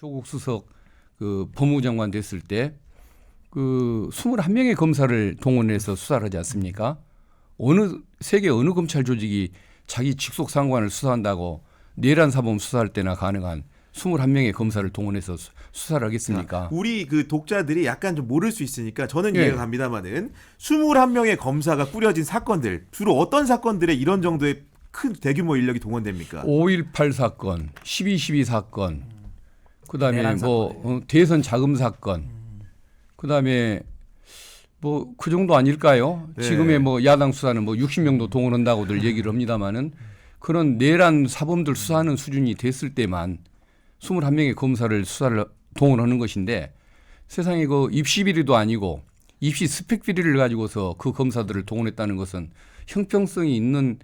조국 수석 그 법무장관 됐을 때 그 21명의 검사를 동원해서 수사를 하지 않습니까? 세계 어느 검찰 조직이 자기 직속 상관을 수사한다고 내란 사범 수사할 때나 가능한 21명의 검사를 동원해서 수사를 하겠습니까? 우리 그 독자들이 약간 좀 모를 수 있으니까 저는 예. 이해가 갑니다만은 21명의 검사가 꾸려진 사건들 주로 어떤 사건들에 이런 정도의 큰 대규모 인력이 동원됩니까? 5.18 사건, 12.12 사건, 그다음에 내란 뭐 대선 자금 사건, 그다음에 뭐 그 정도 아닐까요? 네. 지금의 뭐 야당 수사는 뭐 60명도 동원한다고들 얘기를 합니다만은 그런 내란 사범들 수사하는 수준이 됐을 때만 21명의 검사를 수사를 동원하는 것인데 세상에 그 입시 비리도 아니고 입시 스펙 비리를 가지고서 그 검사들을 동원했다는 것은 형평성이 있는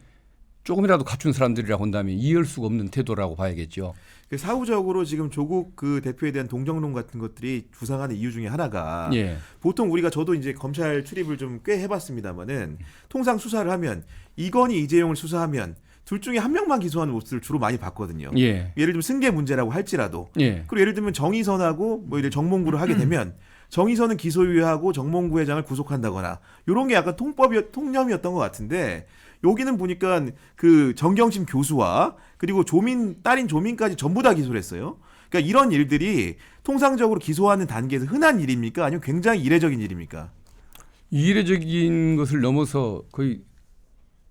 조금이라도 갖춘 사람들이라고 한다면 이해할 수가 없는 태도라고 봐야겠죠. 사후적으로 지금 조국 그 대표에 대한 동정론 같은 것들이 부상하는 이유 중에 하나가 예. 보통 우리가 저도 이제 검찰 출입을 좀 꽤 해봤습니다만은 통상 수사를 하면 이건희 이재용을 수사하면 둘 중에 한 명만 기소하는 모습을 주로 많이 봤거든요. 예. 예를 들면 승계 문제라고 할지라도 예. 그리고 예를 들면 정의선하고 뭐 이제 정몽구를 하게 되면 정의선은 기소유예하고 정몽구 회장을 구속한다거나 이런 게 약간 통념이었던 것 같은데 여기는 보니까 그 정경심 교수와 그리고 딸인 조민까지 전부 다 기소를 했어요. 그러니까 이런 일들이 통상적으로 기소하는 단계에서 흔한 일입니까? 아니면 굉장히 이례적인 일입니까? 이례적인 것을 넘어서 거의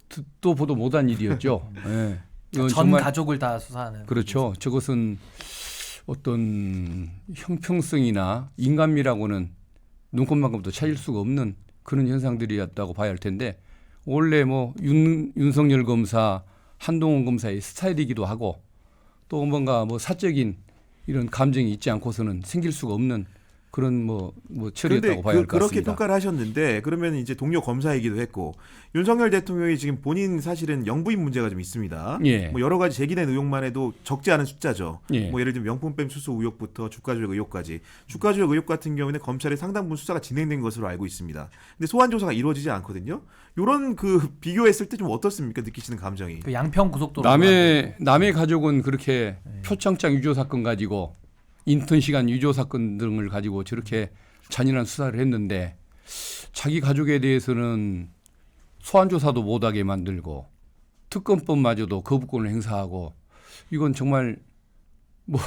듣도 보도 못한 일이었죠. 예. 이건 전 정말 가족을 다 수사하는. 그렇죠. 저것은 어떤 형평성이나 인간미라고는 눈꽃만큼도 찾을 수가 없는 그런 현상들이었다고 봐야 할 텐데 원래 뭐 윤석열 검사, 한동훈 검사의 스타일이기도 하고 또 뭔가 뭐 사적인 이런 감정이 있지 않고서는 생길 수가 없는 그런 뭐 처리였다고 봐야 할 것 그렇게 같습니다. 평가를 하셨는데 그러면 이제 동료 검사이기도 했고 윤석열 대통령이 지금 본인 사실은 영부인 문제가 좀 있습니다. 예. 뭐 여러 가지 제기된 의혹만 해도 적지 않은 숫자죠. 예. 뭐 예를 들면 명품백 수수 의혹부터 주가 조작 의혹까지. 주가 조작 의혹 같은 경우에는 검찰의 상당 부분 수사가 진행된 것으로 알고 있습니다. 근데 소환 조사가 이루어지지 않거든요. 이런 그 비교했을 때 좀 어떻습니까? 느끼시는 감정이. 그 양평 고속도로. 남의 가족은 그렇게 표창장 위조 사건 가지고 인턴 시간 위조 사건 등을 가지고 저렇게 잔인한 수사를 했는데 자기 가족에 대해서는 소환 조사도 못하게 만들고 특검법마저도 거부권을 행사하고 이건 정말 뭐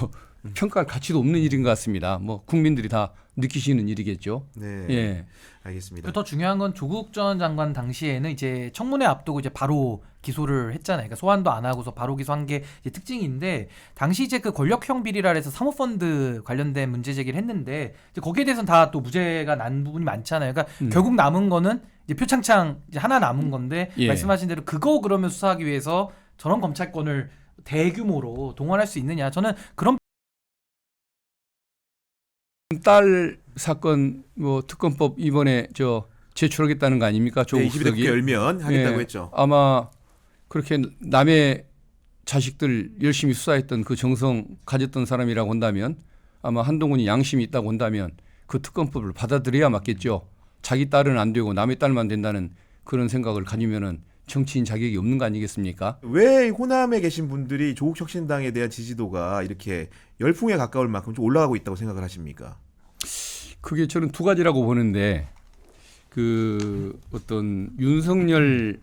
평가할 가치도 없는 일인 것 같습니다. 뭐 국민들이 다 느끼시는 일이겠죠. 네. 예. 알겠습니다. 더 중요한 건 조국 전 장관 당시에는 이제 청문회 앞두고 이제 바로 기소를 했잖아요. 그러니까 소환도 안 하고서 바로 기소한 게 이제 특징인데 당시 이제 그 권력형 비리라 해서 사모펀드 관련된 문제 제기를 했는데 이제 거기에 대해서는 다 또 무죄가 난 부분이 많잖아요. 그러니까 결국 남은 거는 이제 표창장 이제 하나 남은 건데 예. 말씀하신 대로 그거 그러면 수사하기 위해서 저런 검찰권을 대규모로 동원할 수 있느냐? 저는 그런 딸 사건 뭐 특검법 이번에 제출하겠다는 거 아닙니까? 조국 네, 22대 수석이. 국회 열면 하겠다고 예. 했죠. 아마 그렇게 남의 자식들 열심히 수사했던 그 정성 가졌던 사람이라고 한다면 아마 한동훈이 양심이 있다고 한다면 그 특검법을 받아들여야 맞겠죠. 자기 딸은 안 되고 남의 딸만 된다는 그런 생각을 가지면은 정치인 자격이 없는 거 아니겠습니까? 왜 호남에 계신 분들이 조국 혁신당에 대한 지지도가 이렇게 열풍에 가까울 만큼 좀 올라가고 있다고 생각을 하십니까? 그게 저는 두 가지라고 보는데 그 어떤 윤석열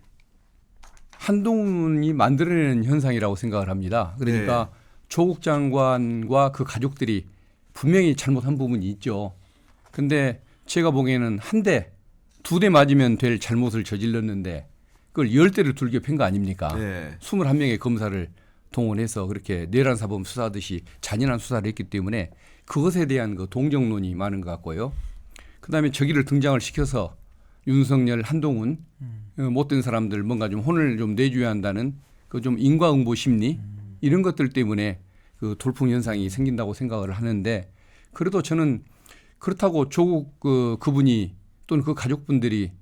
한동훈이 만들어내는 현상이라고 생각을 합니다. 그러니까 네. 조국 장관과 그 가족들이 분명히 잘못한 부분이 있죠. 근데 제가 보기에는 한 대, 두 대 맞으면 될 잘못을 저질렀는데 그걸 10대를 둘게 팬 거 아닙니까? 네. 21명의 검사를 동원해서 그렇게 내란 사범 수사하듯이 잔인한 수사를 했기 때문에 그것에 대한 그 동정론이 많은 것 같고요. 그다음에 저기를 등장을 시켜서 윤석열, 한동훈 못된 사람들 뭔가 좀 혼을 좀 내줘야 한다는 그 좀 인과응보 심리 이런 것들 때문에 그 돌풍 현상이 생긴다고 생각을 하는데 그래도 저는 그렇다고 조국 그분이 또는 그 가족분들이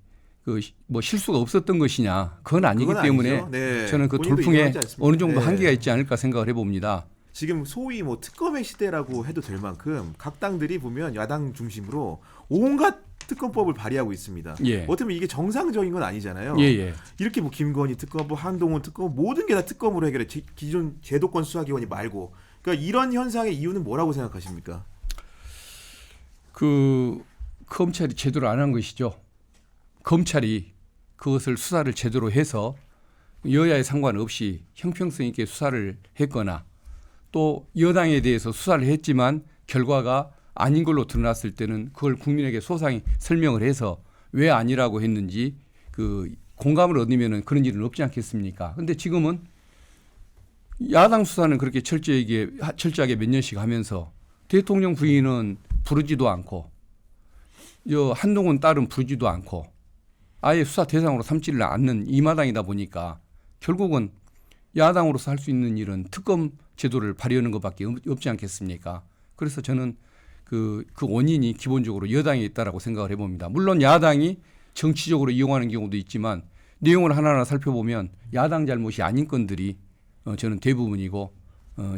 그 뭐 실수가 없었던 것이냐 그건 아니기 그건 때문에 아니죠. 네. 저는 그 본인도 돌풍에 인정하지 않습니까? 어느 정도 네. 한계가 있지 않을까 생각을 해봅니다. 지금 소위 뭐 특검의 시대라고 해도 될 만큼 각 당들이 보면 야당 중심으로 온갖 특검법을 발의하고 있습니다. 예. 어떻게 보면 이게 정상적인 건 아니잖아요. 예. 이렇게 뭐 김건희 특검, 뭐 한동훈 특검 모든 게 다 특검으로 해결해. 기존 제도권 수사기관이 말고 그러니까 이런 현상의 이유는 뭐라고 생각하십니까? 그 검찰이 제대로 안 한 것이죠. 검찰이 그것을 수사를 제대로 해서 여야에 상관없이 형평성 있게 수사를 했거나 또 여당에 대해서 수사를 했지만 결과가 아닌 걸로 드러났을 때는 그걸 국민에게 소상히 설명을 해서 왜 아니라고 했는지 그 공감을 얻으면은 그런 일은 없지 않겠습니까? 근데 지금은 야당 수사는 그렇게 철저하게 몇 년씩 하면서 대통령 부인은 부르지도 않고 한동훈 딸은 부르지도 않고 아예 수사 대상으로 삼지를 않는 이 마당이다 보니까 결국은 야당으로서 할 수 있는 일은 특검 제도를 발휘하는 것밖에 없지 않겠습니까? 그래서 저는 그 원인이 기본적으로 여당에 있다라고 생각을 해봅니다. 물론 야당이 정치적으로 이용하는 경우도 있지만 내용을 하나하나 살펴보면 야당 잘못이 아닌 건들이 저는 대부분이고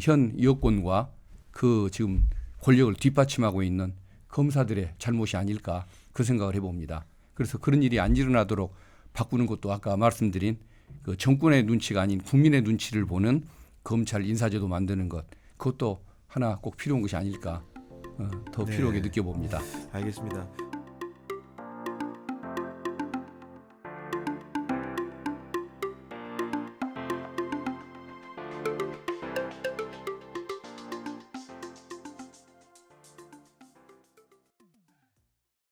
현 여권과 그 지금 권력을 뒷받침하고 있는 검사들의 잘못이 아닐까 그 생각을 해봅니다. 그래서 그런 일이 안 일어나도록 바꾸는 것도 아까 말씀드린 그 정권의 눈치가 아닌 국민의 눈치를 보는 검찰 인사제도 만드는 것 그것도 하나 꼭 필요한 것이 아닐까 더 필요하게 느껴봅니다. 알겠습니다.